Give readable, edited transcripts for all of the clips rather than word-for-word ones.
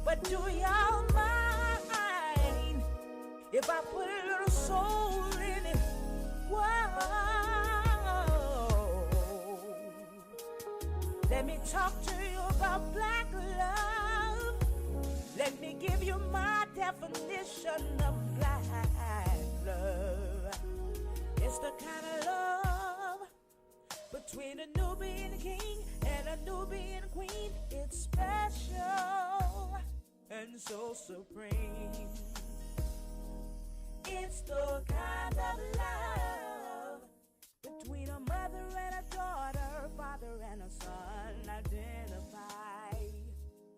But do y'all mind if I put a little soul in it? Whoa. Let me talk to you about black love. Let me give you my definition of black love. It's the kind of love between a Nubian king and a Nubian queen. It's special and so supreme. It's the kind of love between a mother and a daughter, father and a son. Identify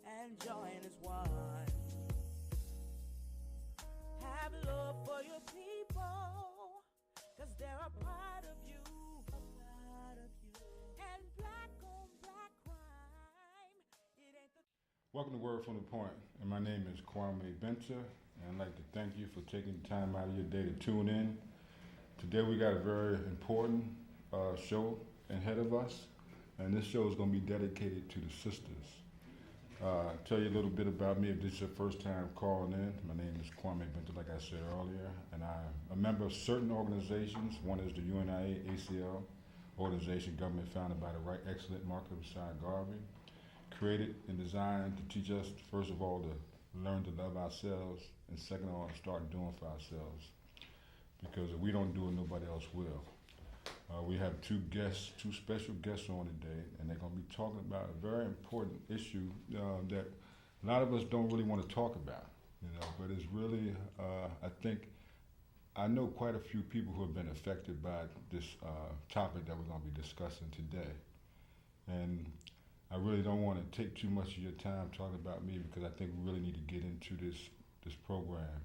and join as one. Have love for your people, 'cause they're a part of you, a part of you. And black on black crime, it ain't the... Welcome to Word from the Point, and my name is Kwame, Binta, and I'd like to thank you for taking the time out of your day to tune in. Today we got a very important show ahead of us, and this show is going to be dedicated to the sisters. Tell you a little bit about me if this is your first time calling in. My name is Kwame Binta, like I said earlier, and I'm a member of certain organizations. One is the UNIA ACL organization, government founded by the Right Excellent Market Rashad Garvey, created and designed to teach us, first of all, to learn to love ourselves, and second of all, to start doing for ourselves. Because if we don't do it, nobody else will. We have two special guests on today, and they're going to be talking about a very important issue that a lot of us don't really want to talk about, but it's really, I know quite a few people who have been affected by this topic that we're going to be discussing today. And I really don't want to take too much of your time talking about me, because I think we really need to get into this program.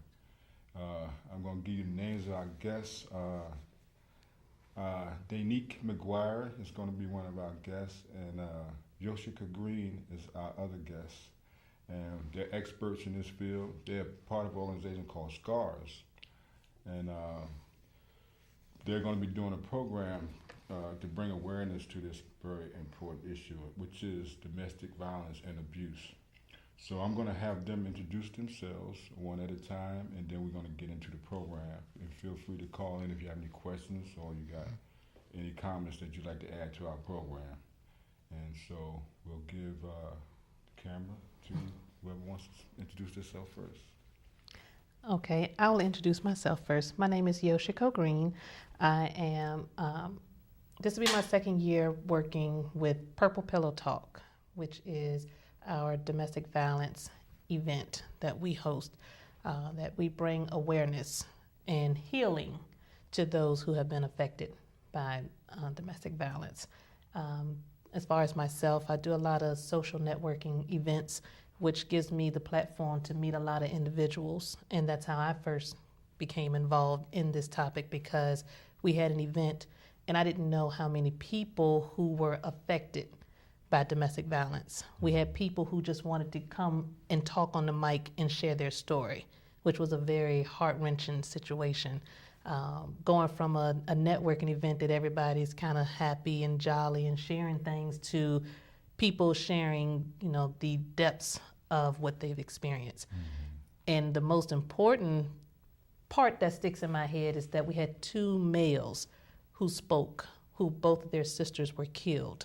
I'm going to give you the names of our guests. Danique McGuire is going to be one of our guests, and Yoshika Green is our other guest. And they're experts in this field. They're part of an organization called SCARS, and they're going to be doing a program to bring awareness to this very important issue, which is domestic violence and abuse. So I'm going to have them introduce themselves one at a time, and then we're going to get into the program. And feel free to call in if you have any questions or you got any comments that you'd like to add to our program. And so we'll give the camera to whoever wants to introduce themselves first. Okay, I will introduce myself first. My name is Yoshiko Green. I am, this will be my second year working with Purple Pillow Talk, which is our domestic violence event that we host, that we bring awareness and healing to those who have been affected by domestic violence. As far as myself, I do a lot of social networking events, which gives me the platform to meet a lot of individuals, and that's how I first became involved in this topic, because we had an event and I didn't know how many people who were affected by domestic violence. We had people who just wanted to come and talk on the mic and share their story, which was a very heart-wrenching situation. Going from a networking event that everybody's kind of happy and jolly and sharing things, to people sharing, the depths of what they've experienced. Mm-hmm. And the most important part that sticks in my head is that we had two males who spoke, who both of their sisters were killed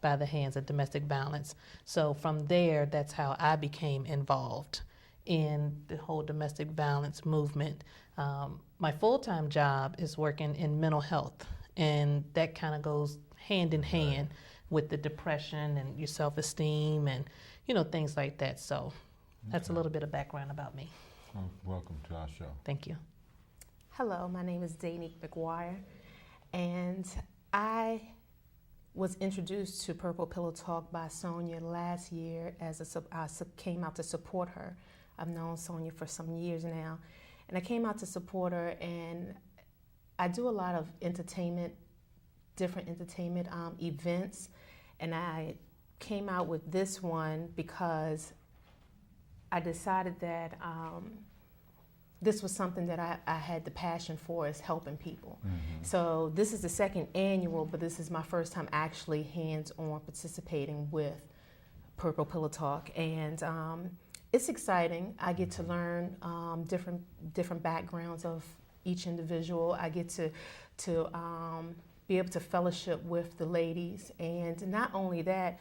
by the hands of domestic violence. So from there, that's how I became involved in the whole domestic violence movement. My full-time job is working in mental health, and that kind of goes hand in hand with the depression and your self-esteem and, things like that. So that's a little bit of background about me. Well, welcome to our show. Thank you. Hello, my name is Danique McGuire, and I was introduced to Purple Pillow Talk by Sonia last year as I came out to support her. I've known Sonia for some years now, and I came out to support her, and I do a lot of different entertainment events, and I came out with this one because I decided that this was something that I had the passion for, is helping people. Mm-hmm. So this is the second annual, but this is my first time actually hands-on participating with Purple Pillow Talk. And It's exciting. I get to learn different backgrounds of each individual. I get to be able to fellowship with the ladies, and not only that,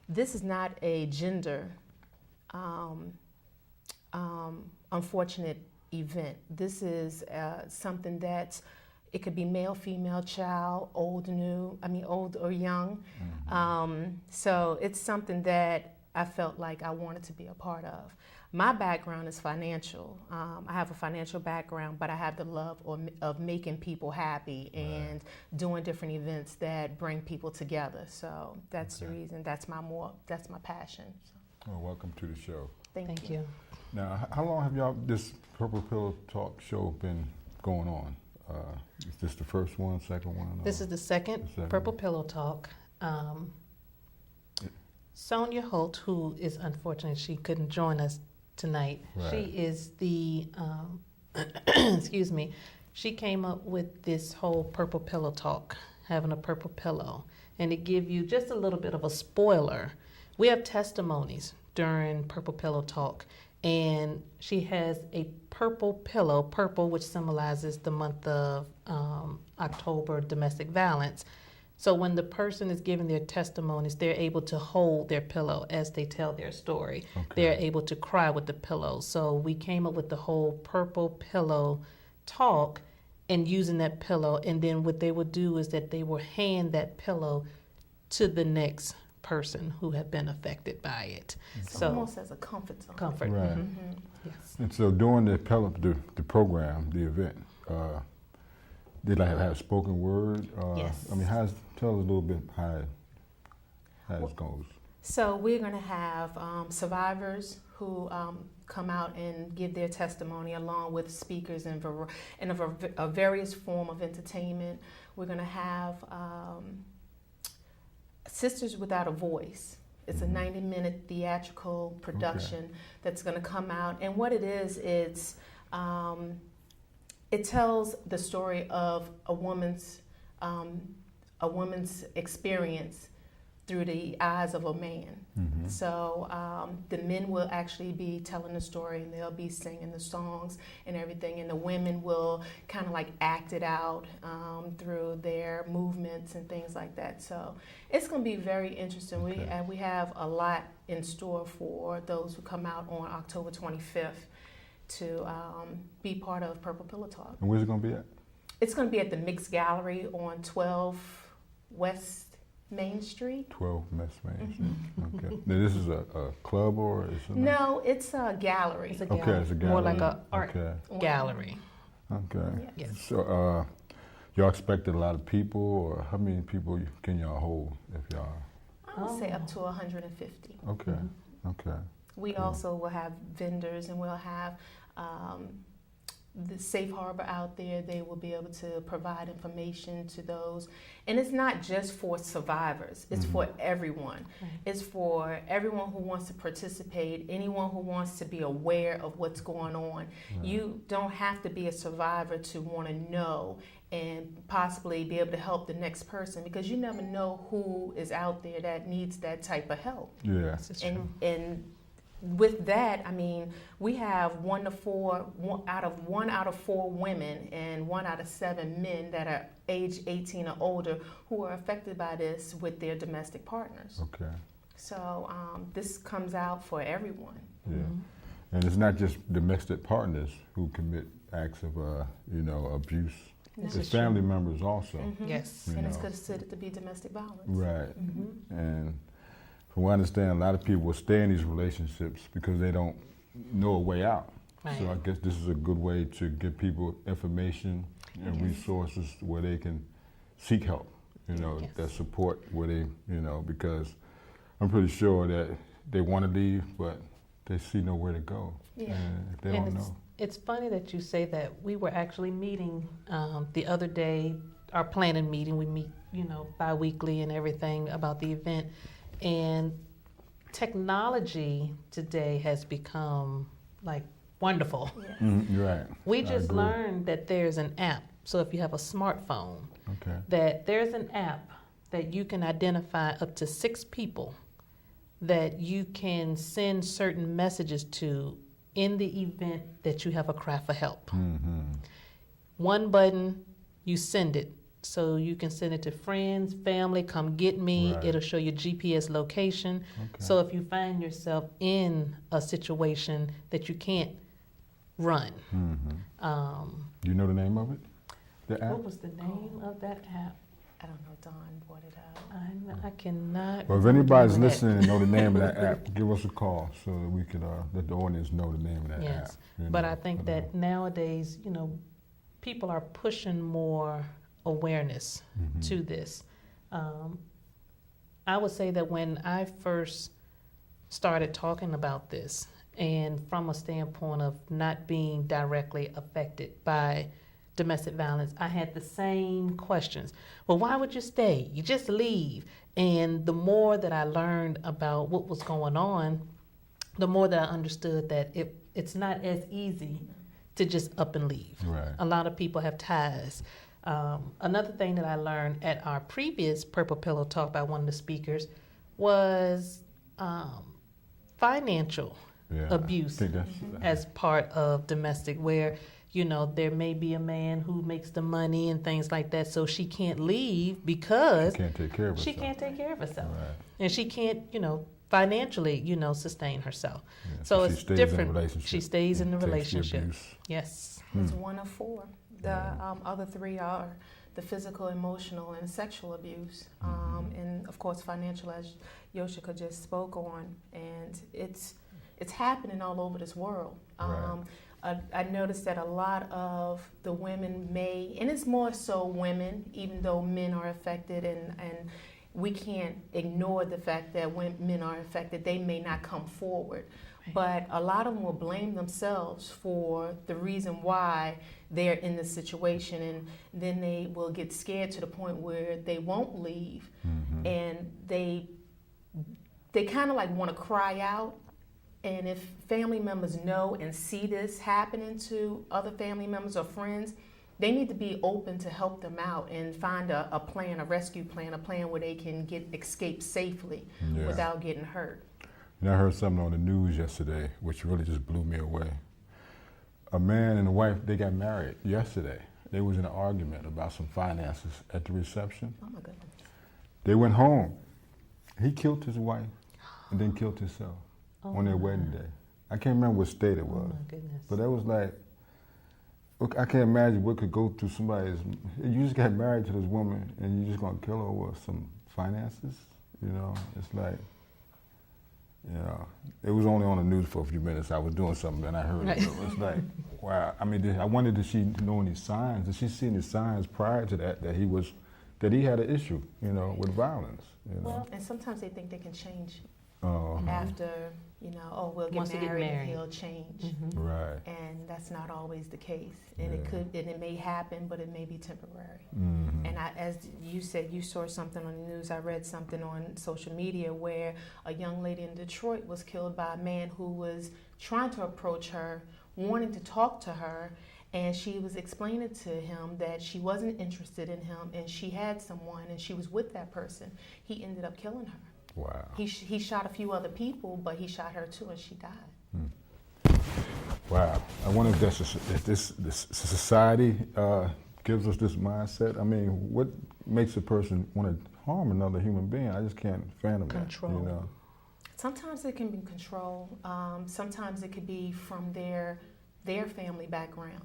this is not a gender unfortunate event. This is something that it could be male, female, child, old, new. I mean, old or young. So it's something that I felt like I wanted to be a part of. My background is financial. I have a financial background, but I have the love of making people happy and doing different events that bring people together. So that's the reason. That's my passion. So. Well, welcome to the show. Thank you. Now, how long have this Purple Pillow Talk show been going on? Is this the first one, second one? This is the second Purple Pillow Talk. Sonia Holt, who is unfortunate she couldn't join us tonight, she is the, excuse me, she came up with this whole Purple Pillow Talk, having a purple pillow. And to give you just a little bit of a spoiler, we have testimonies during Purple Pillow Talk, and she has a purple pillow, purple, which symbolizes the month of October, domestic violence. So when the person is giving their testimonies, they're able to hold their pillow as they tell their story. They're able to cry with the pillow. So we came up with the whole Purple Pillow Talk and using that pillow. And then what they would do is that they will hand that pillow to the next person who had been affected by it. So almost as a comfort zone. Comfort. Right. Mm-hmm. Yes. And so during the program, the event, did I have spoken word? Yes. I mean, tell us a little bit how it goes. So we're going to have survivors who come out and give their testimony, along with speakers in a various form of entertainment. We're going to have Sisters Without a Voice. It's a 90-minute theatrical production that's going to come out. And what it is, it tells the story of a woman's experience through the eyes of a man. So the men will actually be telling the story, and they'll be singing the songs and everything, and the women will kind of like act it out through their movements and things like that. So it's going to be very interesting. We have a lot in store for those who come out on October 25th to be part of Purple Pillow Talk. And where's it going to be at? It's going to be at the Mixed Gallery on 12 West Main Street. 12 West Main Street. Okay. Now, this is a club or is it? No, it's a gallery. It's a gallery. Okay, it's a gallery. More like an art gallery. Okay. Yes. So, y'all expected a lot of people, or how many people can y'all hold if y'all? I would say up to 150. Okay. Okay. We also will have vendors, and we'll have the Safe Harbor out there. They will be able to provide information to those. And it's not just for survivors. It's for everyone. It's for everyone who wants to participate, anyone who wants to be aware of what's going on. You don't have to be a survivor to want to know and possibly be able to help the next person, because you never know who is out there that needs that type of help. Yeah. And with that, I mean, we have 1 out of 4 women and 1 out of 7 men that are age 18 or older who are affected by this with their domestic partners. Okay. So this comes out for everyone. Yeah. And it's not just domestic partners who commit acts of, abuse. It's family members also. Yes. And it's considered to be domestic violence. Right. And from what I understand, a lot of people will stay in these relationships because they don't know a way out. Right. So I guess this is a good way to give people information and resources where they can seek help, that support where they, because I'm pretty sure that they want to leave, but they see nowhere to go. Yeah. And they don't know. It's funny that you say that. We were actually meeting the other day, our planning meeting. We meet, bi-weekly and everything about the event. And technology today has become like wonderful. Right. We just learned that there's an app. So if you have a smartphone, that there's an app that you can identify up to 6 people that you can send certain messages to in the event that you have a cry for help. Mm-hmm. One button, you send it. So you can send it to friends, family, come get me. Right. It'll show your GPS location. Okay. So if you find yourself in a situation that you can't run. Mm-hmm. You know the name of it? The app? What was the name of that app? I don't know, Dawn brought it out. I cannot. Well, if remember the anybody's name of that. listening and know the name of that app, give us a call so that we can let the audience know the name of that app. Yes, you but know, I think for that nowadays, people are pushing more awareness Mhm. to this. I would say that when I first started talking about this, and from a standpoint of not being directly affected by domestic violence, I had the same questions. Well, why would you stay? You just leave. And the more that I learned about what was going on, the more that I understood that it's not as easy to just up and leave. Right. A lot of people have ties. Another thing that I learned at our previous Purple Pillow Talk by one of the speakers was financial Yeah, abuse I think that's, as part of domestic, where there may be a man who makes the money and things like that, so she can't leave because can't take care of she herself. can't take care of herself, Right. and she can't financially sustain herself. Yeah, So she it's stays in the different. relationship She stays in the and takes the relationship. abuse. Yes. It's one of four. The other three are the physical, emotional, and sexual abuse. And of course, financial, as Yoshika just spoke on. And it's happening all over this world. Right. I noticed that a lot of the women and it's more so women, even though men are affected, and we can't ignore the fact that when men are affected, they may not come forward. Right. But a lot of them will blame themselves for the reason why they're in this situation, and then they will get scared to the point where they won't leave, Mhm. and they kind of like want to cry out. And if family members know and see this happening to other family members or friends, they need to be open to help them out and find a plan, a rescue plan, a plan where they can escape safely Yeah. without getting hurt. And I heard something on the news yesterday, which really just blew me away. A man and a wife, they got married yesterday. They was in an argument about some finances at the reception. Oh my goodness. They went home. He killed his wife and then killed himself on their wedding day. I can't remember what state it Oh was, my goodness. but that was like, I can't imagine what could go through somebody's. You just got married to this woman and you're just gonna kill her over some finances. It's like, it was only on the news for a few minutes. I was doing something and I heard it. It's like, wow. I mean, I wondered, did she know any signs? Did she see any signs prior to that that he had an issue, with violence? Well, and sometimes they think they can change Uh-huh. after, we'll Once get they get married and married. he'll change. Right. And that's not always the case. And Yeah. it may happen, but it may be temporary. Mhm. And as you said, you saw something on the news. I read something on social media where a young lady in Detroit was killed by a man who was trying to approach her, wanting to talk to her, and she was explaining to him that she wasn't interested in him and she had someone and she was with that person. He ended up killing her. Wow. He shot a few other people, but he shot her too and she died. Wow. I wonder if this society gives us this mindset. I mean, what makes a person want to harm another human being? I just can't fathom Control. that. Sometimes it can be control. Sometimes it could be from their family background.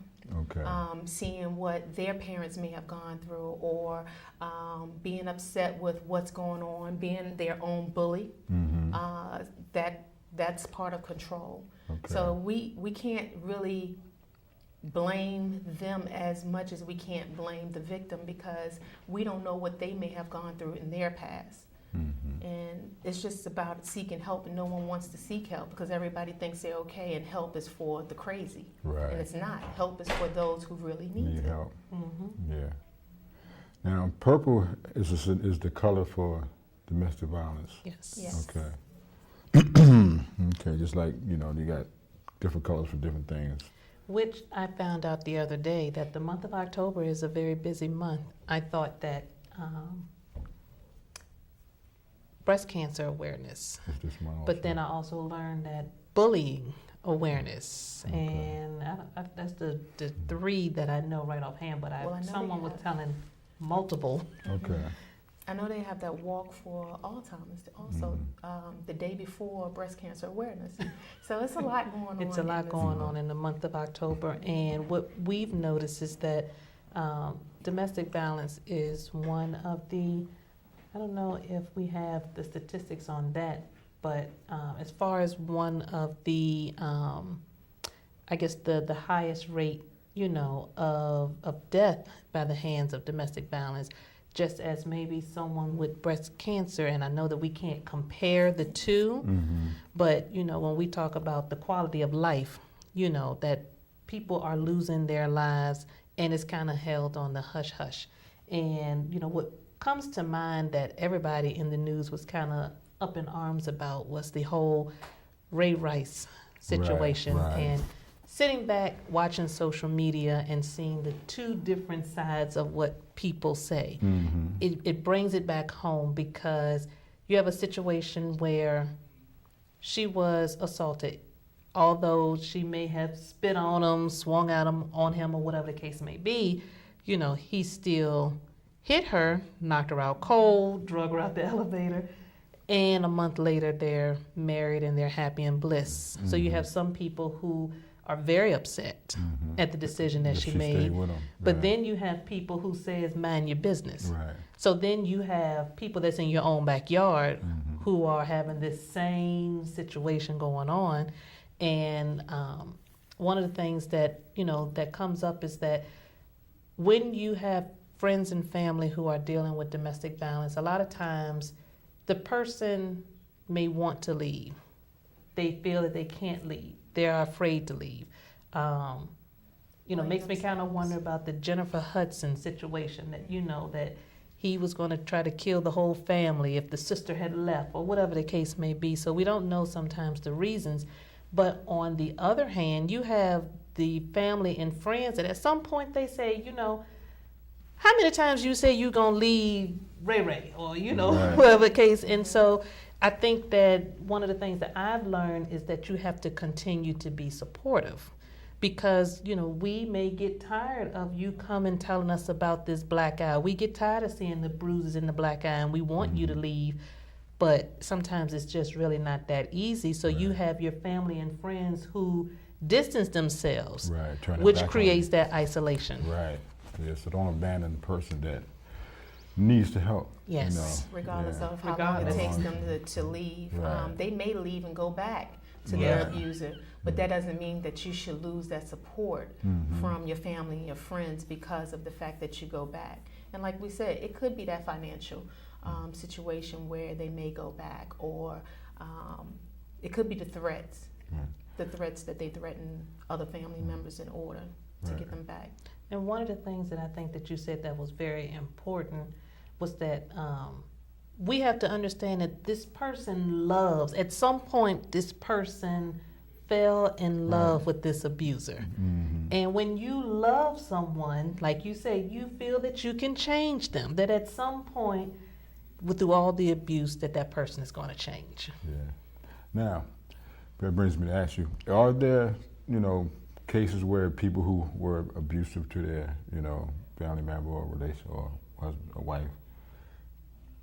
Okay. Seeing what their parents may have gone through, or being upset with what's going on, being their own bully. Mm-hmm. That's part of control. Okay. So we can't really blame them as much as we can't blame the victim, because we don't know what they may have gone through in their past. Mm-hmm. And it's just about seeking help, and no one wants to seek help because everybody thinks they're okay, and help is for the crazy. Right. And it's not. Help is for those who really need it. help. Mm-hmm. Yeah. Now, purple is the color for domestic violence. Yes. Yes. Okay. Okay, just like, you got different colors for different things. Which I found out the other day that the month of October is a very busy month. I thought that breast cancer awareness. It's this month also. But then I also learned that bullying awareness, Okay. and that's the three that I know right offhand. But Well, I know someone they was have- telling multiple. Okay. I know they have that walk for Alzheimer's also the day before breast cancer awareness. So it's a lot going on. It's a lot going on in the month of October, and what we've noticed is that domestic violence is one of the, I don't know if we have the statistics on that, but as far as one of the, I guess the highest rate, of death by the hands of domestic violence, just as maybe someone with breast cancer, and I know that we can't compare the two, but when we talk about the quality of life, that people are losing their lives, and it's kind of held on the hush hush. And what comes to mind that everybody in the news was kind of up in arms about was the whole Ray Rice situation. Right. And sitting back watching social media and seeing the two different sides of what people say, it brings it back home, because you have a situation where she was assaulted, although she may have spit on him, swung at him, on him, or whatever the case may be. He still hit her, knocked her out cold, drug her out the elevator, and a month later they're married and they're happy and bliss. So you have some people who are very upset at the decision that she made. Stayed with him. But Right. then you have people who says, mind your business. Right. So then you have people that's in your own backyard who are having this same situation going on. And one of the things that, that comes up is that when you have friends and family who are dealing with domestic violence, a lot of times the person may want to leave. They feel that they can't leave. They're afraid to leave. Makes me kind of wonder about the Jennifer Hudson situation, that, that he was going to try to kill the whole family if the sister had left, or whatever the case may be. So we don't know sometimes the reasons. But on the other hand, you have the family and friends that at some point they say, how many times you say you're going to leave Ray, or, Right. whatever the case. And so I think that one of the things that I've learned is that you have to continue to be supportive, because, we may get tired of you coming telling us about this black eye. We get tired of seeing the bruises in the black eye, and we want you to leave. But sometimes it's just really not that easy. So you have your family and friends who distance themselves, Right. Turn it which back on creates you. that isolation. Right. Yeah, so don't abandon the person that needs to help. Yes. Regardless Yeah. of how long Regardless. it takes them to leave. Right. They may leave and go back to Yeah. their abuser, but that doesn't mean that you should lose that support from your family and your friends because of the fact that you go back. And like we said, it could be that financial situation where they may go back, or it could be the threats, the threats that they threaten other family members in order to get them back. And one of the things that I think that you said that was very important was that we have to understand that this person loves, at some point, this person fell in love with this abuser. And when you love someone, like you say, you feel that you can change them, that at some point, through all the abuse, that person is going to change. Yeah. Now, that brings me to ask you, are there, cases where people who were abusive to their, family member or relation or husband or wife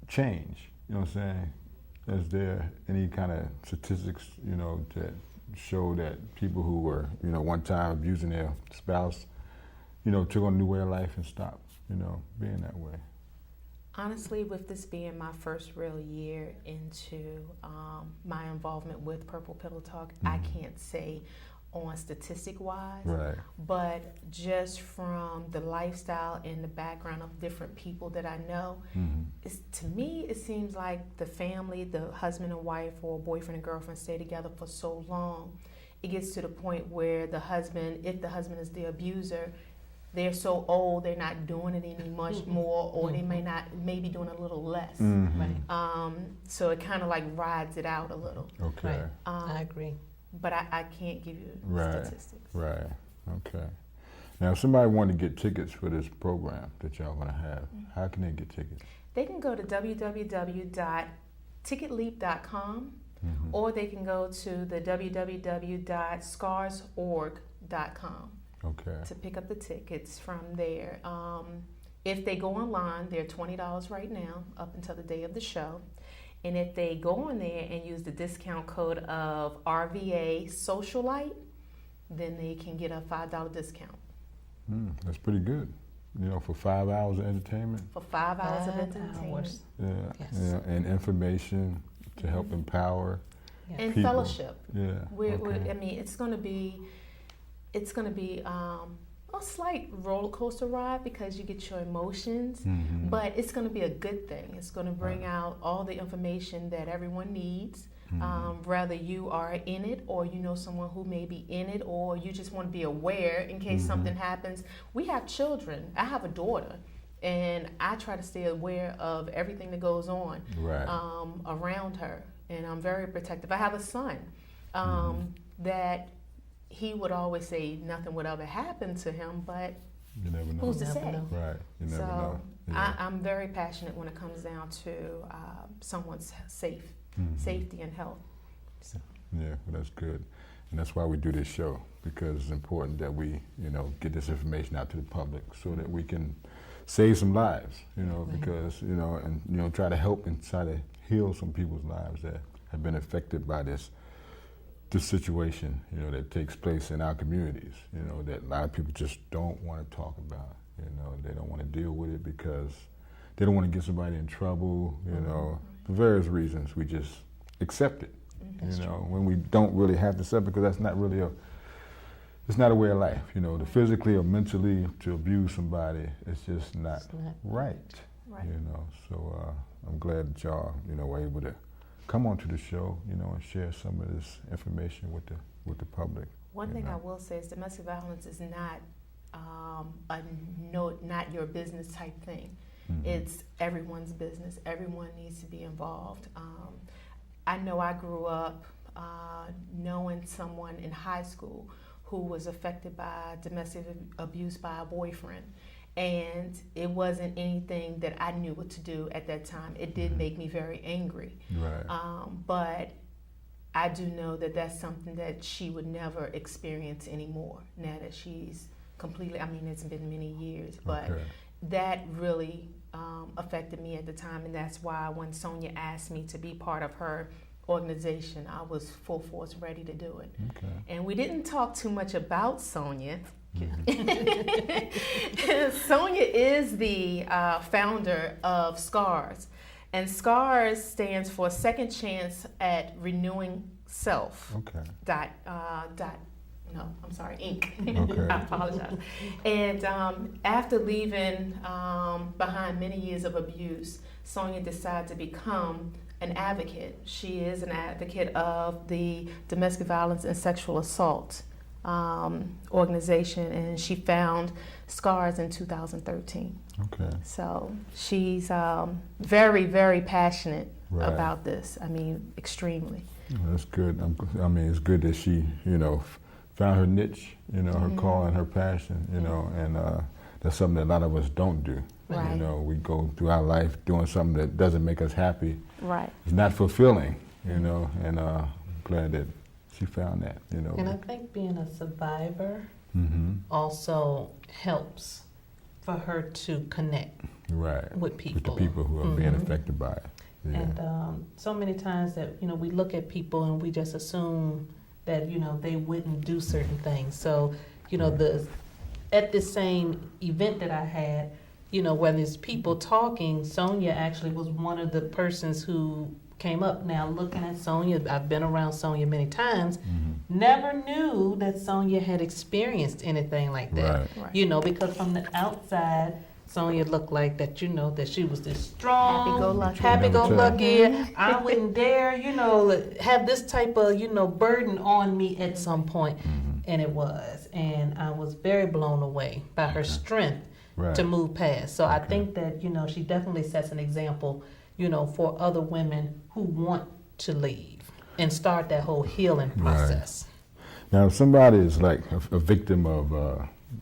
change? You know what I'm saying? Is there any kind of statistics, that show that people who were, one time abusing their spouse, took on a new way of life and stopped, being that way? Honestly, with this being my first real year into my involvement with Purple Pillow Talk, I can't say on statistic-wise, Right. but just from the lifestyle and the background of different people that I know, to me, it seems like the family, the husband and wife or boyfriend and girlfriend stay together for so long, it gets to the point where the husband, if the husband is the abuser, they're so old they're not doing it any much more, or they may be doing a little less. Right. So it kind of like rides it out a little. Okay. Right. I agree. But I can't give you Right. statistics. Right. Okay. Now, if somebody wanted to get tickets for this program that y'all want to have, how can they get tickets? They can go to www.ticketmaster.com ticketleap.com, or they can go to the www.scarsorg.com to pick up the tickets from there. If they go online, they're $20 right now up until the day of the show. And if they go on there and use the discount code of RVA Socialite, then they can get a $5 discount. That's pretty good. For 5 hours of entertainment. For 5 hours of entertainment. Yeah, and information to help empower and people. Fellowship. Yeah. I mean, it's going to be a slight roller coaster ride because you get your emotions, but it's going to be a good thing. It's going to bring out all the information that everyone needs. Whether you are in it or you know someone who may be in it, or you just want to be aware in case something happens. We have children. I have a daughter, and I try to stay aware of everything that goes on around her, and I'm very protective. I have a son that he would always say nothing would ever happen to him, but you never know. Who's to say? Right, you never know. Yeah. I'm very passionate when it comes down to someone's safety and health. So. Yeah, well, that's good. And that's why we do this show, because it's important that we, get this information out to the public so that we can save some lives, because, and, try to help and try to heal some people's lives that have been affected by this situation, that takes place in our communities, that a lot of people just don't want to talk about, they don't want to deal with it because they don't want to get somebody in trouble, for various reasons. We just accept it, when we don't really have to accept it, because that's not really it's not a way of life, to physically or mentally to abuse somebody, it's just not right. So I'm glad that y'all, were able to come onto the show, and share some of this information with the public. One thing I will say is domestic violence is not not your business type thing. It's everyone's business. Everyone needs to be involved. I know I grew up knowing someone in high school who was affected by domestic abuse by a boyfriend. And it wasn't anything that I knew what to do at that time. It did make me very angry. Right. But I do know that that's something that she would never experience anymore now that she's completely, it's been many years, but that really affected me at the time. And that's why when Sonia asked me to be part of her organization, I was full force ready to do it. Okay. And we didn't talk too much about Sonia. Sonia is the founder of SCARS, and SCARS stands for Second Chance at Renewing Self. Okay. Inc. Okay. I apologize. And after leaving behind many years of abuse, Sonia decided to become an advocate. She is an advocate of the domestic violence and sexual assault organization, and she found SCARS in 2013. Okay. So she's very, very passionate about this. Extremely. Well, that's good. It's good that she, found her niche, her call and her passion, and that's something that a lot of us don't do. Right. We go through our life doing something that doesn't make us happy. Right. It's not fulfilling, and I'm glad that she found that, And I think being a survivor also helps for her to connect with people. With the people who are being affected by it. Yeah. And so many times that, we look at people and we just assume that, they wouldn't do certain things. So, at this same event that I had, when there's people talking, Sonia actually was one of the persons who came up. Now, looking at Sonia, I've been around Sonia many times, never knew that Sonia had experienced anything like that. Right. Because from the outside, Sonia looked like that, that she was this strong, happy-go-lucky. I wouldn't dare, have this type of, burden on me at some point. And it was. And I was very blown away by her strength to move past. So I think that, she definitely sets an example, for other women who want to leave and start that whole healing process. Now, if somebody is like a victim of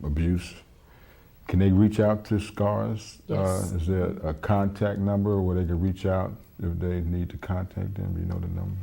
abuse, Can they reach out to SCARS? Yes. Is there a contact number where they can reach out if they need to contact them? Do you know the number?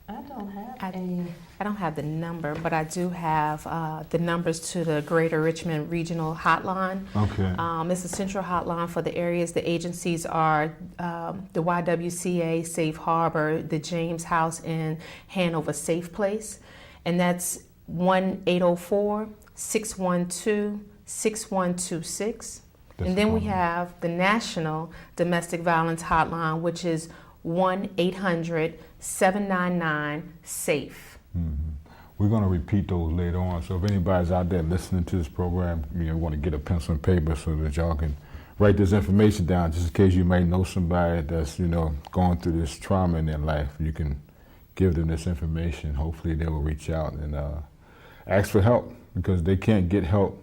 I don't have any. I don't have the number, but I do have the numbers to the Greater Richmond Regional Hotline. Okay. It's a central hotline for the areas. The agencies are the YWCA Safe Harbor, the James House in Hanover Safe Place, and that's 1-804-612-6126. And then we have the National Domestic Violence Hotline, which is 1-800-799-SAFE. We're going to repeat those later on. So if anybody's out there listening to this program, want to get a pencil and paper so that y'all can write this information down, just in case you may know somebody that's going through this trauma in their life. You can give them this information. Hopefully they will reach out and ask for help, because they can't get help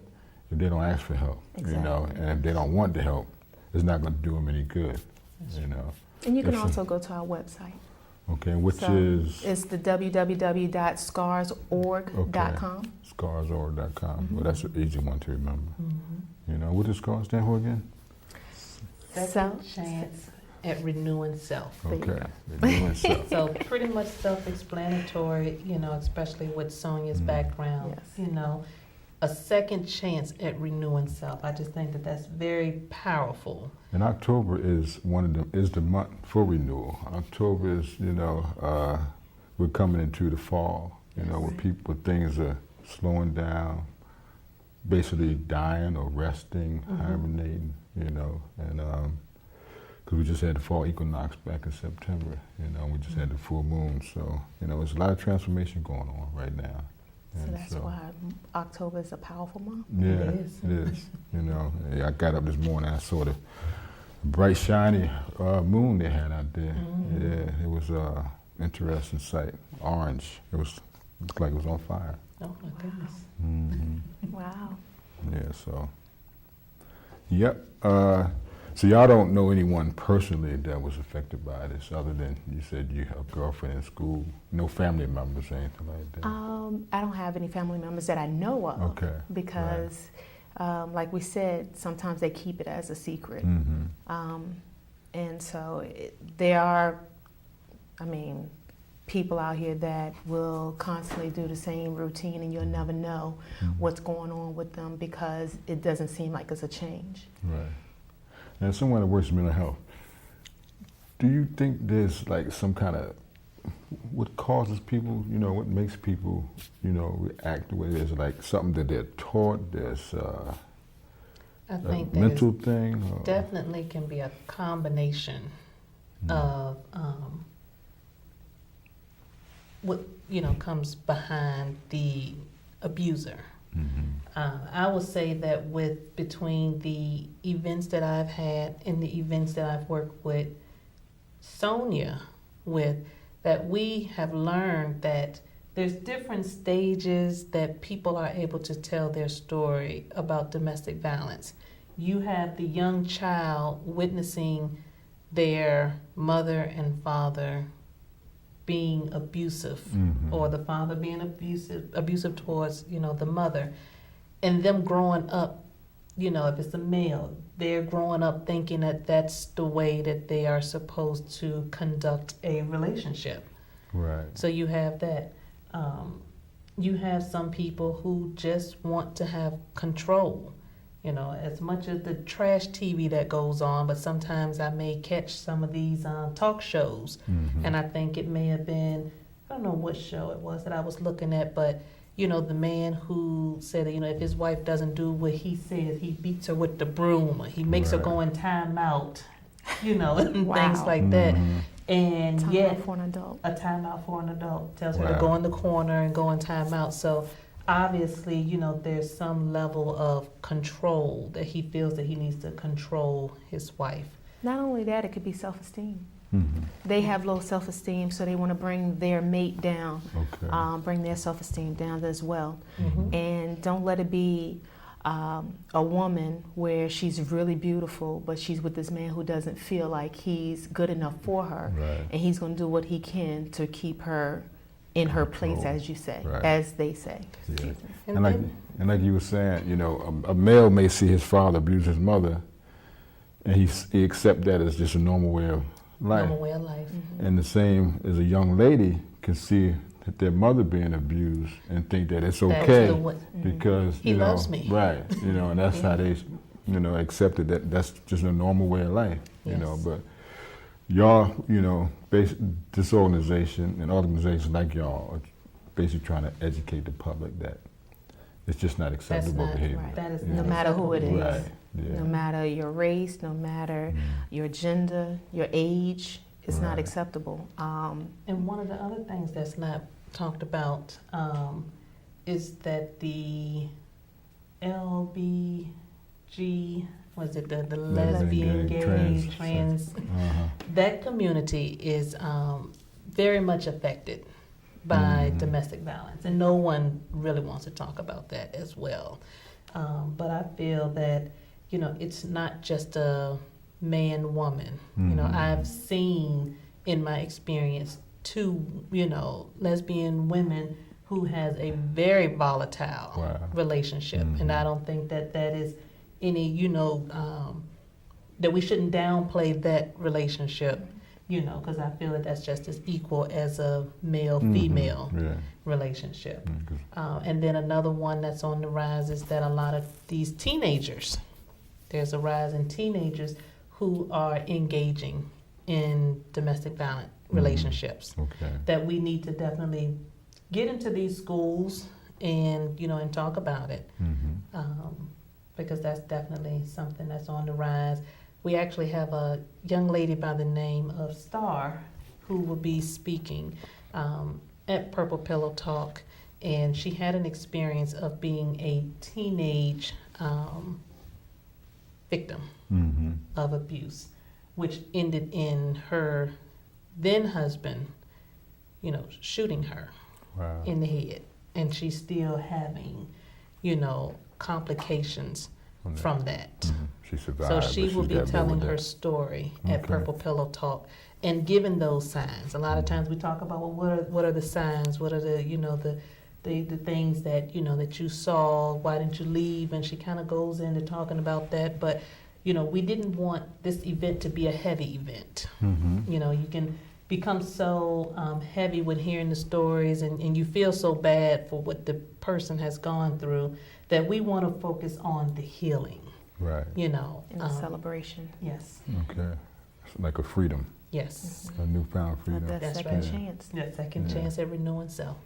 if they don't ask for help. Exactly. And if they don't want the help, it's not going to do them any good. And you can also go to our website. Okay, which So is? It's the www.scarsorg.com. Scarsorg.com. Well, that's an easy one to remember. What does SCARS stand for again? Second chance at renewing self. Okay, renewing self. So pretty much self-explanatory, especially with Sonia's background. Yes. A second chance at renewing self. I just think that that's very powerful. And October is the month for renewal. October is, we're coming into the fall, where things are slowing down, basically dying or resting, hibernating, and because we just had the fall equinox back in September, we just had the full moon, so there's a lot of transformation going on right now. So that's why October is a powerful month. Yeah, it is. I got up this morning, I saw the bright shiny moon they had out there. Yeah, it was interesting sight. Orange. It looked like it was on fire. Oh my goodness. Wow. Yeah, so. Yep. So y'all don't know anyone personally that was affected by this, other than you said you have a girlfriend in school. No family members or anything like that. I don't have any family members that I know of. Okay. Because, like we said, sometimes they keep it as a secret. And so there are, people out here that will constantly do the same routine, and you'll never know what's going on with them, because it doesn't seem like it's a change. Right. And someone that works in mental health, do you think there's like some kind of, what causes people, what makes people, react the way it is? Like something that they're taught, there's I think a mental thing? Or? Definitely can be a combination of what comes behind the abuser. I would say that between the events that I've had and the events that I've worked with Sonia with, that we have learned that there's different stages that people are able to tell their story about domestic violence. You have the young child witnessing their mother and father being abusive, or the father being abusive towards, the mother, and them growing up, if it's a male, they're growing up thinking that that's the way that they are supposed to conduct a relationship. Right. So you have that. You have some people who just want to have control, as much as the trash TV that goes on, but sometimes I may catch some of these talk shows, and I think it may have been, I don't know what show it was that I was looking at, but the man who said that, if his wife doesn't do what he says, he beats her with the broom, or he makes her go in time out, and things like that. And Time out for an adult. A timeout for an adult tells her to go in the corner and go in timeout. So obviously, there's some level of control that he feels that he needs to control his wife. Not only that, it could be self-esteem. They have low self-esteem, so they want to bring their mate down, bring their self-esteem down as well. And don't let it be a woman where she's really beautiful, but she's with this man who doesn't feel like he's good enough for her, and he's going to do what he can to keep her in her place, as you say, as they say. Yeah. And And like you were saying, you know, a male may see his father abuse his mother, and he accept that as just a normal way of life. Normal way of life. And the same as a young lady can see that their mother being abused and think that it's okay because he loves me. Right, you know, and that's how they, you know, accepted that that's just a normal way of life, you know. But y'all, you know, this organization and organizations like y'all are basically trying to educate the public that it's just not acceptable behavior. Right. That is no matter who it is, right. Yeah. no matter your race, no matter your gender, your age, it's not acceptable. And one of the other things that's not talked about is that the LBG, was it the lesbian, gay, trans, that community is very much affected by domestic violence, and no one really wants to talk about that as well. But I feel that, you know, it's not just a man-woman. You know, I've seen in my experience two, you know, lesbian women who has a very volatile relationship, and I don't think that that is any, you know, that we shouldn't downplay that relationship, you know, because I feel that that's just as equal as a male-female relationship. And then another one that's on the rise is that a lot of these teenagers, there's a rise in teenagers who are engaging in domestic violent relationships. That we need to definitely get into these schools and, you know, and talk about it. Because that's definitely something that's on the rise. We actually have a young lady by the name of Star who will be speaking at Purple Pillow Talk, and she had an experience of being a teenage victim of abuse, which ended in her then husband, you know, shooting her in the head, and she's still having, you know, complications from that. She survived. So she will be telling her story at Purple Pillow Talk and giving those signs. A lot of times we talk about, well, what are the signs? What are the, you know, the things that, you know, that you saw? Why didn't you leave? And she kind of goes into talking about that. But, you know, we didn't want this event to be a heavy event. You know, you can become so heavy with hearing the stories, and you feel so bad for what the person has gone through, that we want to focus on the healing. Right. You know. And the celebration. Yes. Okay. It's like a freedom. Yes. A newfound freedom. That second chance. That second chance at renewing self.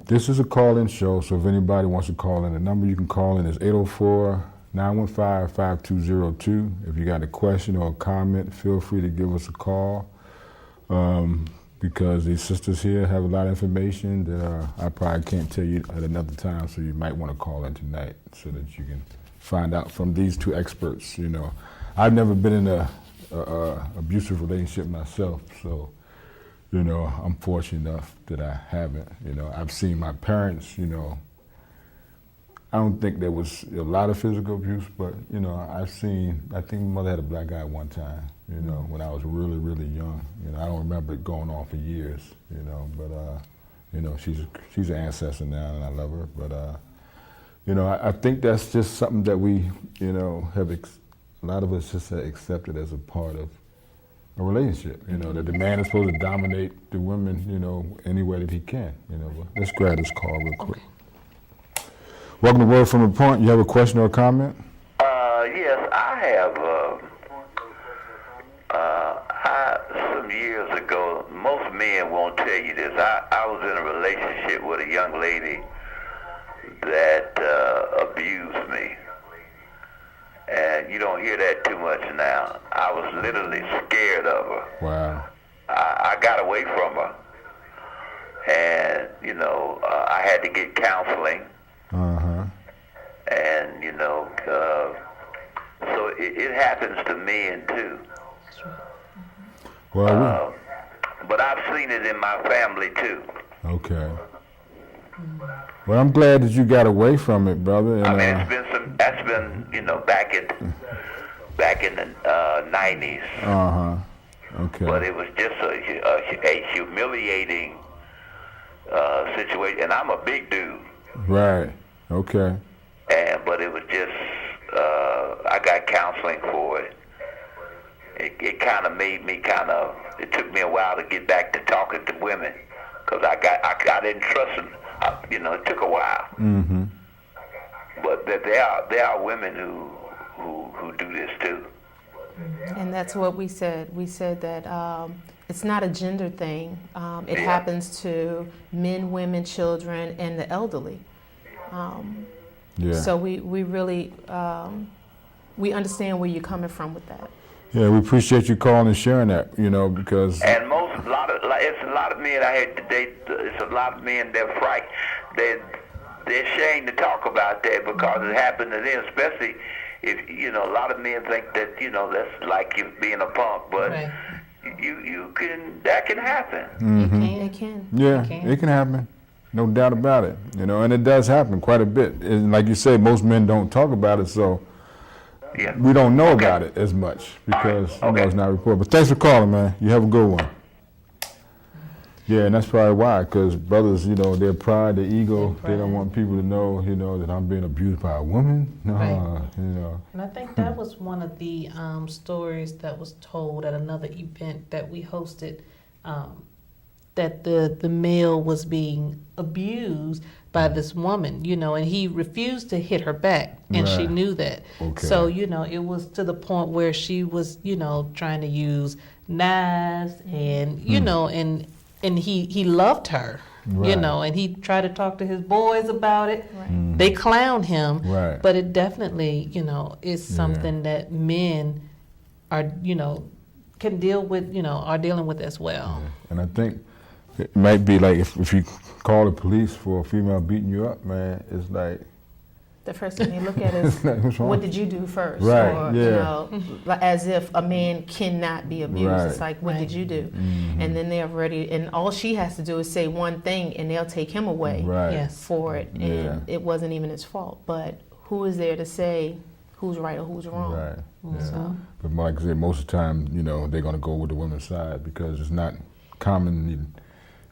This is a call-in show, so if anybody wants to call in, the number you can call in is 804-915-5202. If you got a question or a comment, feel free to give us a call. Because these sisters here have a lot of information that I probably can't tell you at another time, so you might want to call in tonight so that you can find out from these two experts. You know, I've never been in a abusive relationship myself, so, you know, I'm fortunate enough that I haven't. You know, I've seen my parents, you know, I don't think there was a lot of physical abuse, but, you know, I think my mother had a black eye one time, you know, when I was really, really young. You know, I don't remember it going on for years, you know, but, you know, she's an ancestor now, and I love her. But, you know, I think that's just something that we, you know, have, a lot of us just have accepted as a part of a relationship, you know, that the man is supposed to dominate the women, you know, any way that he can, you know. But let's grab this call real quick. Welcome to Word from the Point. You have a question or a comment? Yes, I have. Some years ago, most men won't tell you this. I was in a relationship with a young lady that abused me. And you don't hear that too much now. I was literally scared of her. Wow. I got away from her. And, you know, I had to get counseling. And, you know, so it happens to men too. Well, but I've seen it in my family too. Okay. Well, I'm glad that you got away from it, brother. And, I mean, that's been, you know, back in the 90s. Okay. But it was just a humiliating situation, and I'm a big dude. Right. Okay. But it was just, I got counseling for it. It kind of made me it took me a while to get back to talking to women, because I didn't trust them. It took a while. Mm-hmm. But there are women who do this too. And that's what we said. We said that it's not a gender thing. It Yeah. happens to men, women, children, and the elderly. Yeah. So we really we understand where you're coming from with that. Yeah, we appreciate you calling and sharing that, because... And it's a lot of men I had today. It's a lot of men that fright. They're ashamed to talk about that because it happened to them. Especially if a lot of men think that that's like you being a punk, but Right. that can happen. Mm-hmm. It can. Yeah, It can. it can happen. No doubt about it. And it does happen quite a bit. And like you say, most men don't talk about it, so Yeah. we don't know about it as much because Okay. it's not reported. But thanks for calling, man. You have a good one. Yeah, and that's probably why, because brothers, their pride, their ego, they don't want people to know, that I'm being abused by a woman. No, Right. And I think that was one of the stories that was told at another event that we hosted, that the male was being abused by this woman, and he refused to hit her back, and she Right. knew that. Okay. So, it was to the point where she was, trying to use knives and, and he loved her, Right. and he tried to talk to his boys about it. Right. Mhm. They clown him, Right. but it definitely, is something that men are, can deal with, are dealing with as well. And I think it might be like if you call the police for a female beating you up, man, it's like, The first thing they look at is, what's wrong? what did you do first? Right, Or, yeah. like, as if a man cannot be abused. Right. It's like, what Right. did you do? Mhm. And then they're ready, and all she has to do is say one thing, and they'll take him away Right. Yes. for it. And Yeah. it wasn't even his fault. But who is there to say who's right or who's wrong? Right. Yeah. So, But like I said, most of the time, they're going to go with the women's side because it's not commonly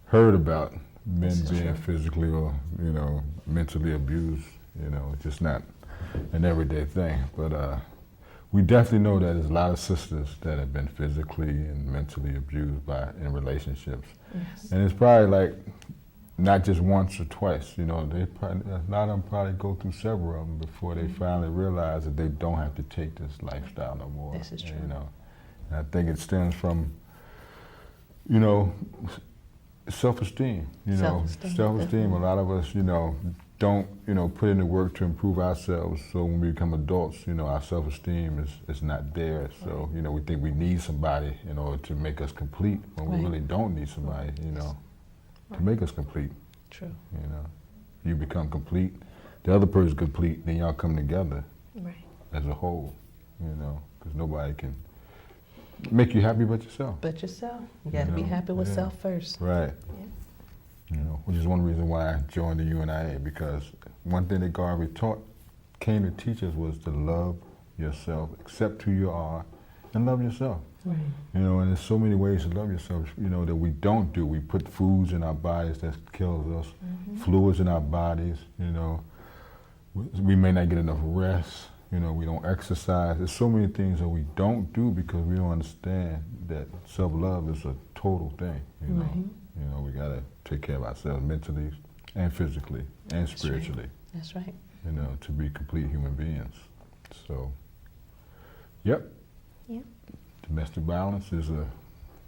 heard about men This is being true. physically or, mentally abused. It's just not an everyday thing. But we definitely know that there's a lot of sisters that have been physically and mentally abused in relationships. yes. And it's probably like not just once or twice, they probably, a lot of them probably go through several of them before they finally realize that they don't have to take this lifestyle no more. This is true. And I think it stems from, self-esteem, Self-esteem, self-esteem. A lot of us, don't, put in the work to improve ourselves. So when we become adults, our self-esteem is not there. So, we think we need somebody in order to make us complete when we Right. really don't need somebody, to make us complete. True. You become complete, the other person's complete, then y'all come together Right. as a whole, because nobody can make you happy but yourself. But yourself, you got to be know, happy with yeah. self first. Right. Which is one reason why I joined the UNIA, because one thing that God came to teach us was to love yourself, accept who you are, and love yourself. Right. And there's so many ways to love yourself, that we don't do. We put foods in our bodies that kills us, fluids in our bodies, we may not get enough rest, we don't exercise. There's so many things that we don't do because we don't understand that self-love is a total thing, Right. We gotta take care of ourselves mentally and physically and That's right. spiritually, That's right. to be complete human beings. So, yep. Yep. Domestic violence is a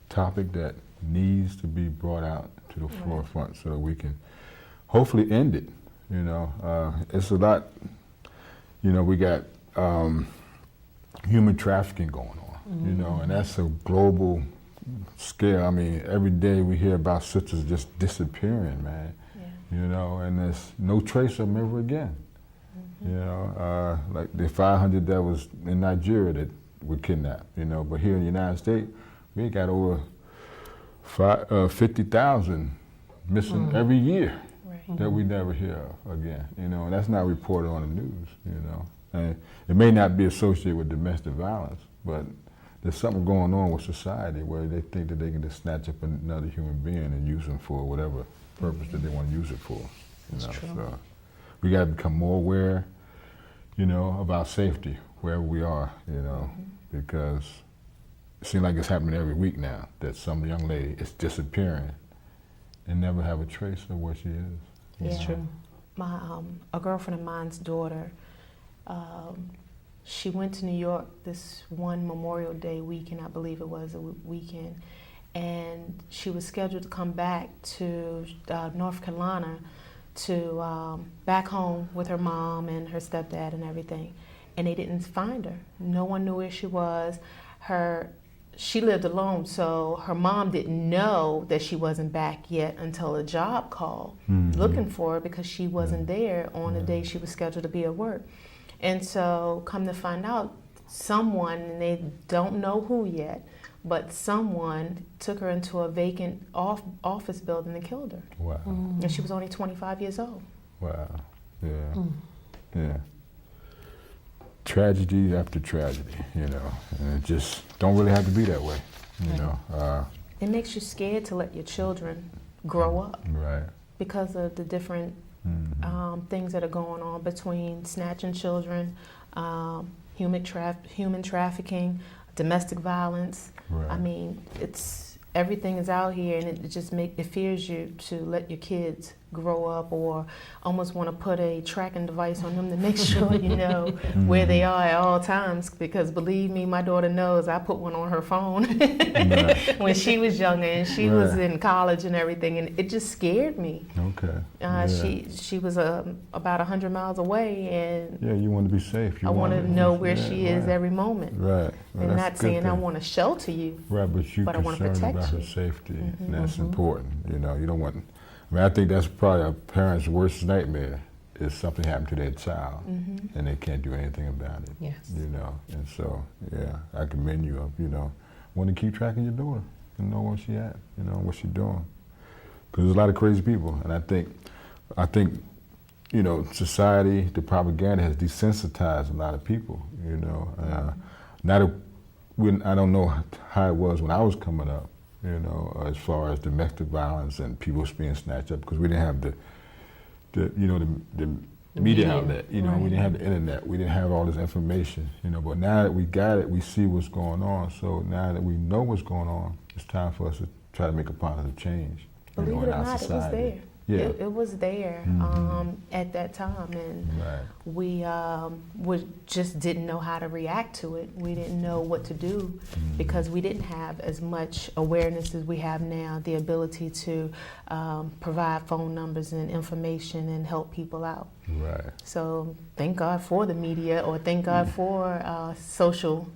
topic that needs to be brought out to the forefront so that we can hopefully end it. It's a lot, we got human trafficking going on, and that's a global scale. I mean, every day we hear about sisters just disappearing, man, and there's no trace of them ever again. Like the 500 that was in Nigeria that were kidnapped, but here in the United States, we got over 50,000 missing every year Right. that we never hear of again, and that's not reported on the news, and it may not be associated with domestic violence, but there's something going on with society where they think that they can just snatch up another human being and use them for whatever purpose that they want to use it for. That's true. So we got to become more aware, of our safety wherever we are, because it seems like it's happening every week now that some young lady is disappearing and never have a trace of where she is. It's true. A girlfriend of mine's daughter, she went to New York this one Memorial Day weekend, I believe it was a weekend, and she was scheduled to come back to North Carolina to back home with her mom and her stepdad and everything, and they didn't find her. No one knew where she was. She lived alone, so her mom didn't know that she wasn't back yet until a job called looking for her because she wasn't there on the day she was scheduled to be at work. And so come to find out, someone, and they don't know who yet, but someone took her into a vacant office building and killed her. Wow. And she was only 25 years old. Wow. Yeah. Yeah. Tragedy after tragedy, and it just don't really have to be that way, It makes you scared to let your children grow up Right. because of the different things that are going on between snatching children, human trafficking, domestic violence. Right. I mean, everything is out here, and it just fears you to let your kids grow up, or almost want to put a tracking device on them to make sure you know where they are at all times. Because believe me, my daughter knows. I put one on her phone when she was younger, and she was in college and everything, and it just scared me. Okay. She was about 100 miles away, and yeah, you want to be safe. I want to know where she is every moment. Right. Well, and not saying I want to shelter you. Right, but I want to concerned protect about you. her safety, and that's important. You don't want. I think that's probably a parent's worst nightmare, is something happened to their child and they can't do anything about it. Yes. And so, I commend you of, want to keep tracking your daughter and know where she at, what she doing. Because there's a lot of crazy people, and I think, society, the propaganda has desensitized a lot of people, I don't know how it was when I was coming up, as far as domestic violence and people being snatched up, because we didn't have the media outlet, we didn't have the internet, we didn't have all this information, but now that we got it, we see what's going on. So now that we know what's going on, it's time for us to try to make a positive change. Believe it or not, it was there. Yeah. It was there at that time, and we just didn't know how to react to it. We didn't know what to do because we didn't have as much awareness as we have now, the ability to provide phone numbers and information and help people out. Right. So thank God for the media, or thank God for social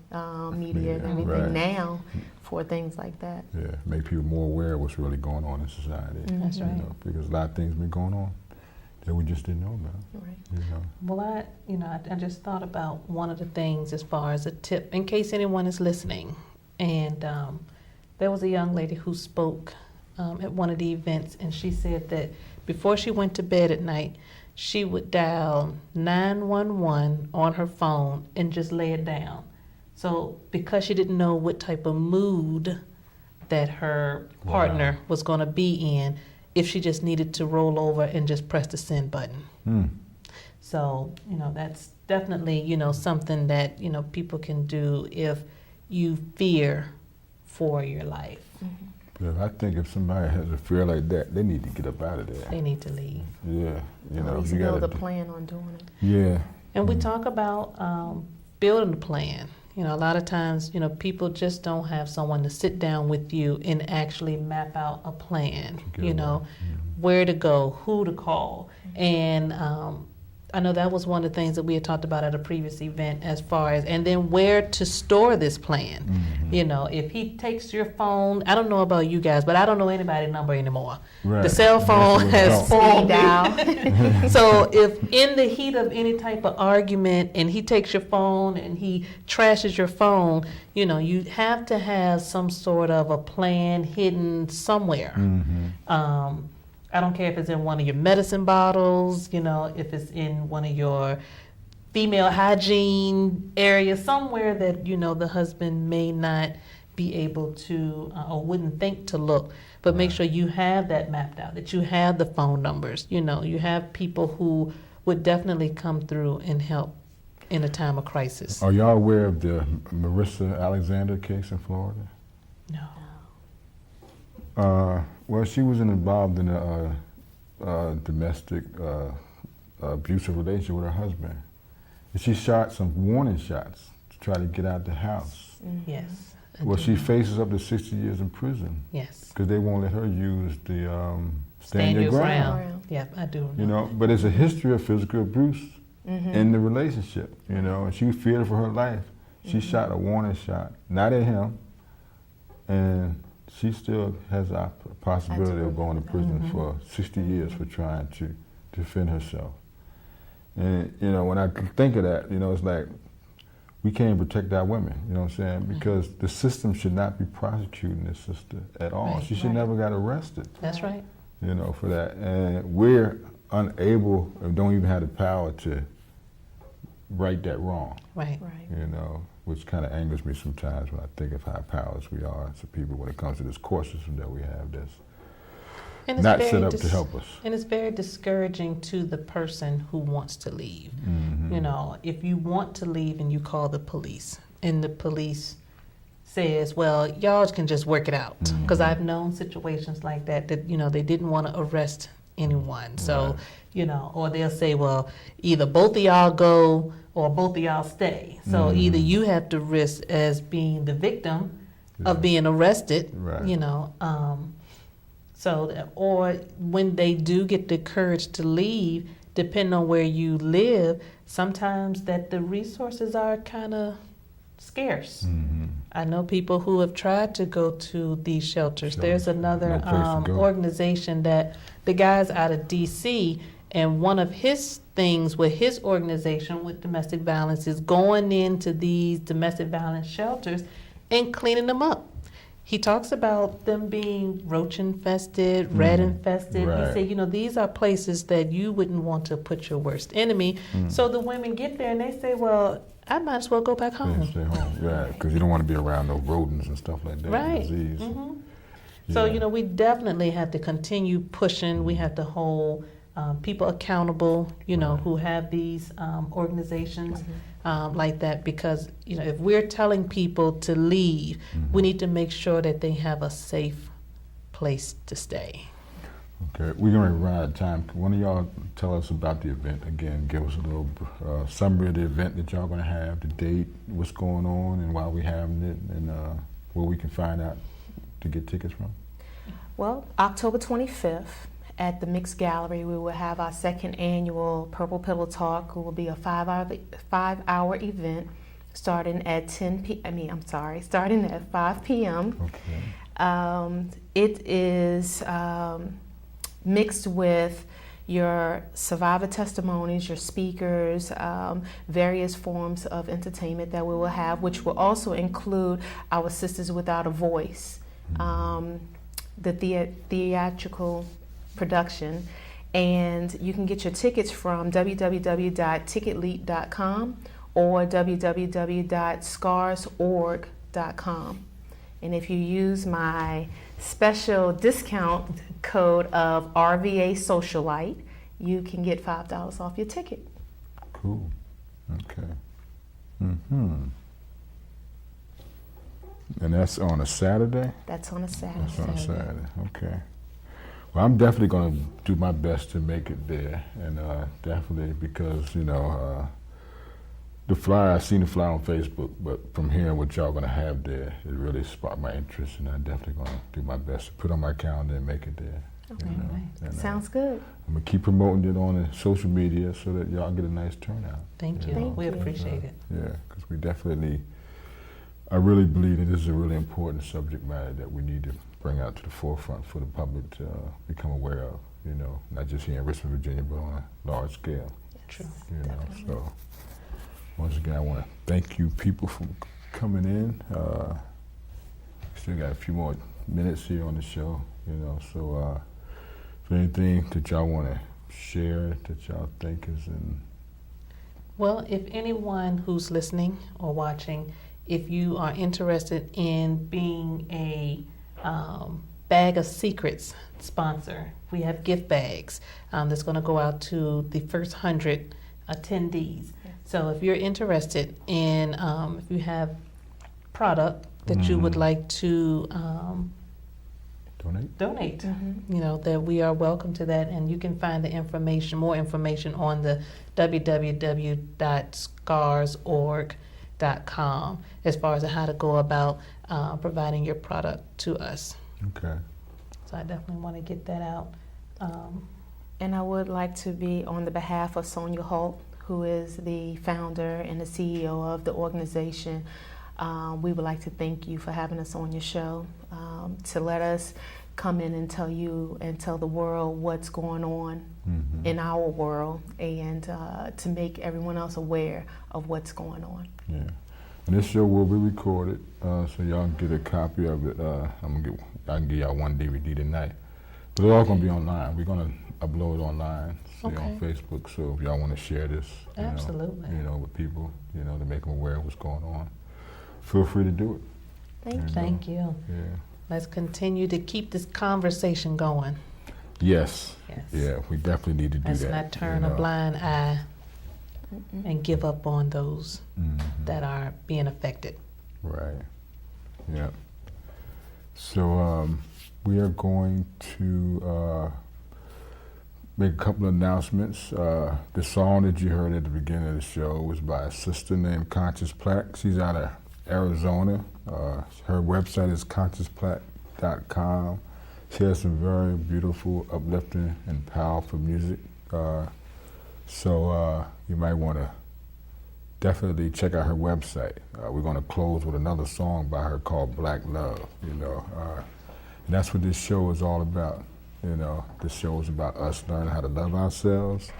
media and everything now for things like that. Yeah, make people more aware of what's really going on in society. That's right. Because a lot of things been going on that we just didn't know about. Right. Well, I just thought about one of the things as far as a tip, in case anyone is listening. And there was a young lady who spoke at one of the events, and she said that before she went to bed at night, she would dial 911 on her phone and just lay it down. So because she didn't know what type of mood that her partner was going to be in, if she just needed to roll over and just press the send button. So, that's definitely, something that, people can do if you fear for your life. I think if somebody has a fear like that, they need to get up out of there. They need to leave. Yeah. At least build a plan on doing it. Yeah. And we talk about building a plan. A lot of times, people just don't have someone to sit down with you and actually map out a plan, where to go, who to call. And I know that was one of the things that we had talked about at a previous event, as far as, and then where to store this plan. If he takes your phone, I don't know about you guys, but I don't know anybody's number anymore. Right. The cell phone has spoiled me. So if in the heat of any type of argument and he takes your phone and he trashes your phone, you have to have some sort of a plan hidden somewhere. I don't care if it's in one of your medicine bottles, if it's in one of your female hygiene areas, somewhere that, the husband may not be able to or wouldn't think to look. But make sure you have that mapped out, that you have the phone numbers, you have people who would definitely come through and help in a time of crisis. Are y'all aware of the Marissa Alexander case in Florida? No. Well, she was involved in a domestic abusive relationship with her husband. And she shot some warning shots to try to get out the house. Yes. I Well, do she know. faces up to 60 years in prison Yes. because they won't let her use the stand your ground. Yeah, I do. You know, but there's a history of physical abuse in the relationship, you know, and she feared for her life. She shot a warning shot, not at him, and she still has a possibility of going to prison for 60 years for trying to defend herself. And, you know, when I think of that, you know, it's like we can't protect our women, you know what I'm saying? Because the system should not be prosecuting this sister at all. Right, She should never got arrested, That's right. you know, for that. And we're unable or don't even have the power to right that wrong, Right. you know, which kind of angers me sometimes when I think of how powerless we are as a people when it comes to this court system that we have that's And it's not very set up to help us. And it's very discouraging to the person who wants to leave. You know, if you want to leave and you call the police, and the police says, well, y'all can just work it out. Because I've known situations like that, you know, they didn't want to arrest anyone. So, Right. you know, or they'll say, well, either both of y'all go or both of y'all stay. So either you have to risk as being the victim of being arrested, Right. you know, or when they do get the courage to leave, depending on where you live, sometimes that the resources are kind of scarce. I know people who have tried to go to these shelters. There's another No place to go. organization that the guy's out of D.C., and one of his things with his organization with domestic violence is going into these domestic violence shelters and cleaning them up. He talks about them being roach infested, rat infested. Right. He said, you know, these are places that you wouldn't want to put your worst enemy. So the women get there and they say, well, I might as well go back home. Yeah, stay home, right? Because you don't want to be around no rodents and stuff like that. Right. Disease. So, Yeah. you know, we definitely have to continue pushing. We have to hold people accountable, you know, who have these organizations like that, because, you know, if we're telling people to leave, we need to make sure that they have a safe place to stay. Okay, we're going to run out of time. Can one of y'all tell us about the event again? Give us a little summary of the event that y'all going to have, the date, what's going on, and why we having it, and where we can find out to get tickets from. Well, October 25th at the Mixed Gallery, we will have our second annual Purple Pillow Talk. It will be a 5-hour event starting at starting at 5 p.m. Okay. It is mixed with your survivor testimonies, your speakers, various forms of entertainment that we will have, which will also include our Sisters Without a Voice, the theatrical production. And you can get your tickets from www.ticketleap.com or www.scarsorg.com. And if you use my special discount code of RVA Socialite, you can get $5 off your ticket. Cool. Okay. And that's on a Saturday? That's on a Saturday. That's on a Saturday. Okay. Well, I'm definitely going to do my best to make it there, and definitely because, you know, the flyer, I've seen the flyer on Facebook, but from hearing what y'all going to have there, it really sparked my interest, and I'm definitely going to do my best to put on my calendar and make it there. Okay. You know? And, Sounds good. I'm going to keep promoting it on the social media so that y'all get a nice turnout. Thank you. Thank We you. appreciate it. Yeah, because we definitely, I really believe that this is a really important subject matter that we need to bring out to the forefront for the public to become aware of, you know, not just here in Richmond, Virginia, but on a large scale. True. You know, so once again, I want to thank you people for coming in. Still got a few more minutes here on the show, you know, so is there anything that y'all want to share that y'all think is in? Well, if anyone who's listening or watching, if you are interested in being a Bag of Secrets sponsor. We have gift bags that's going to go out to the first 100 attendees. So if you're interested in, if you have product that you would like to donate, you know, that we are welcome to that, and you can find the information, more information on the www.scarsorg.com as far as how to go about providing your product to us. Okay. So I definitely want to get that out. And I would like to be on the behalf of Sonia Holt, who is the founder and the CEO of the organization. We would like to thank you for having us on your show, to let us come in and tell you and tell the world what's going on in our world, and to make everyone else aware of what's going on. Yeah. And this show will be recorded, so y'all can get a copy of it. I can give y'all one DVD tonight. But it's all going to be online. We're going to upload it online, on Facebook. So if y'all want to share this, Absolutely. you know, with people, you know, to make them aware of what's going on, feel free to do it. Thank you. Yeah. Let's continue to keep this conversation going. Yes. Yes. Yeah, we definitely need to do Let's that. not turn a blind eye and give up on those that are being affected. Right. Yeah. So we are going to make a couple of announcements. The song that you heard at the beginning of the show was by a sister named Conscious Plaque. She's out of Arizona. Her website is consciousplaque.com. She has some very beautiful, uplifting, and powerful music. So you might want to definitely check out her website. We're going to close with another song by her called Black Love, you know. And that's what this show is all about. You know, this show is about us learning how to love ourselves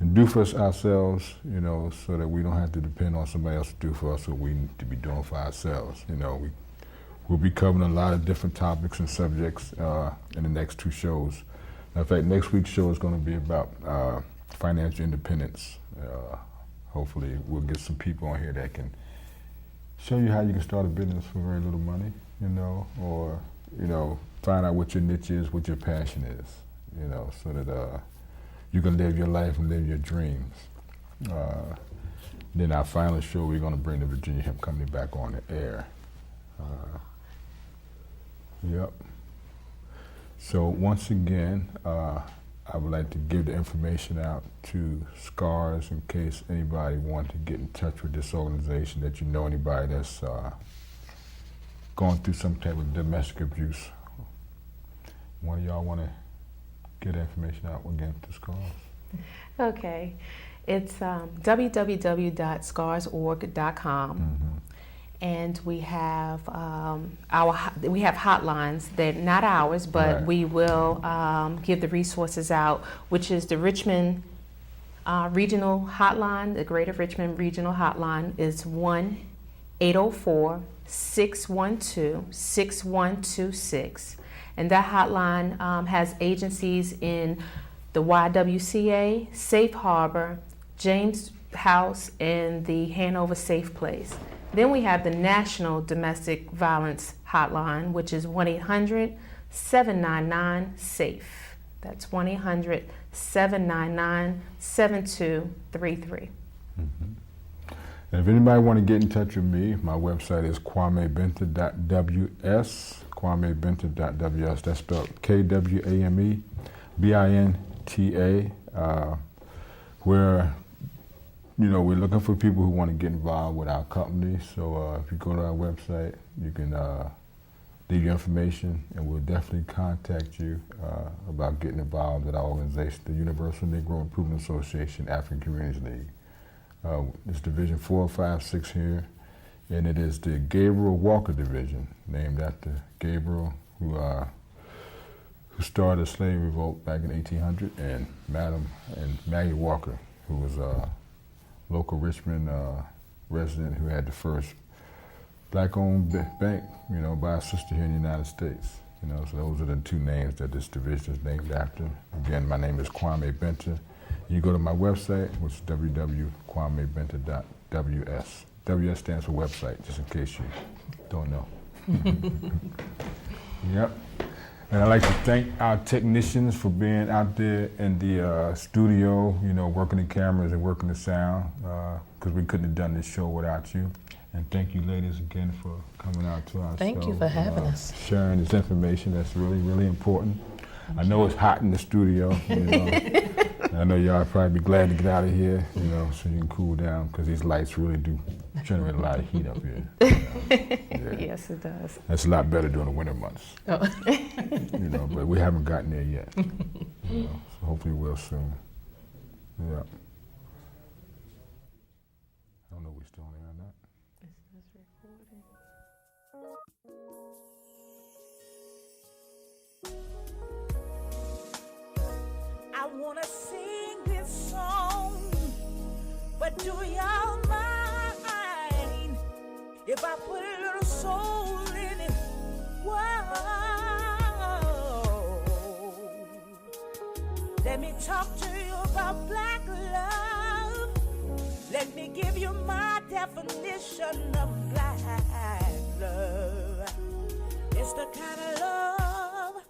and do for ourselves, you know, so that we don't have to depend on somebody else to do for us what we need to be doing for ourselves. You know, we'll be covering a lot of different topics and subjects in the next two shows. In fact, next week's show is going to be about financial independence. Hopefully, we'll get some people on here that can show you how you can start a business for very little money, you know, or, you know, find out what your niche is, what your passion is, you know, so that you can live your life and live your dreams. Then our final show, we're going to bring the Virginia Hemp Company back on the air. Yep. So once again, I would like to give the information out to SCARS in case anybody wants to get in touch with this organization, that you know anybody that's going through some type of domestic abuse. One of y'all want to get that information out again to SCARS? Okay. It's www.scarsorg.com. And we have we have hotlines. They're not ours, but we will give the resources out, which is the Richmond Regional Hotline. The Greater Richmond Regional Hotline is 1-804-612-6126, and that hotline has agencies in the YWCA, Safe Harbor, James House, and the Hanover Safe Place. Then we have the National Domestic Violence Hotline, which is 1-800-799-SAFE. That's 1-800-799-7233. And if anybody want to get in touch with me, my website is kwamebinta.ws, kwamebinta.ws. That's spelled KWAMEBINTA, where, you know, we're looking for people who want to get involved with our company. So if you go to our website, you can leave your information, and we'll definitely contact you about getting involved with our organization, the Universal Negro Improvement Association African Communities League. It's Division 456 here, and it is the Gabriel Walker Division, named after Gabriel, who started a slave revolt back in 1800, and Maggie Walker, who was a local Richmond resident who had the first black-owned bank, you know, by a sister here in the United States. You know, so those are the two names that this division is named after. Again, my name is Kwame Binta. You go to my website, which is www.kwamebinta.ws. WS stands for website, just in case you don't know. Yep. And I'd like to thank our technicians for being out there in the studio, you know, working the cameras and working the sound, because we couldn't have done this show without you. And thank you, ladies, again for coming out to our show. Thank you for having us. Sharing this information. That's really, really important. I know it's hot in the studio, you know. I know y'all probably be glad to get out of here, you know, so you can cool down, because these lights really do generate a lot of heat up here. You know? Yeah. Yes, it does. That's a lot better during the winter months. Oh. You know, but we haven't gotten there yet. You know, so hopefully we'll soon. Yeah. I don't know if we're still on air or not. I wanna sing this song, but do y'all mind if I put a little soul in it? Whoa. Let me talk to you about black love. Let me give you my definition of black love. It's the kind of love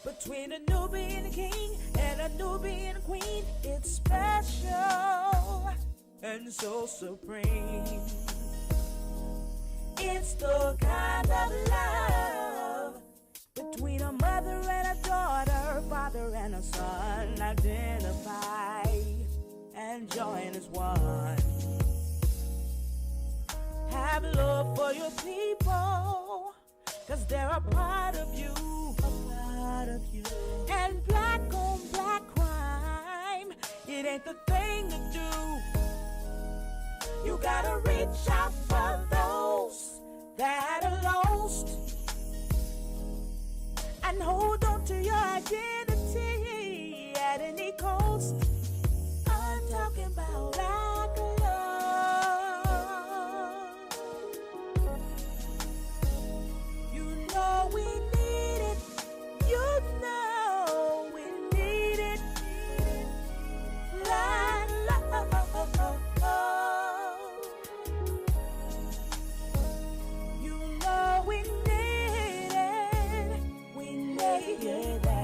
between a Nubian king and a Nubian queen. It's special and so supreme. It's the kind of love between a mother and a daughter, father and a son. Identify and join as one. Have love for your people, 'cause they're a part of you. And black on black crime, it ain't the thing to do. You gotta reach out for those that are lost and hold on to your identity at any cost. I'm talking about black love. You know we need it. You know we need it. Black love. You know we need it. We need it.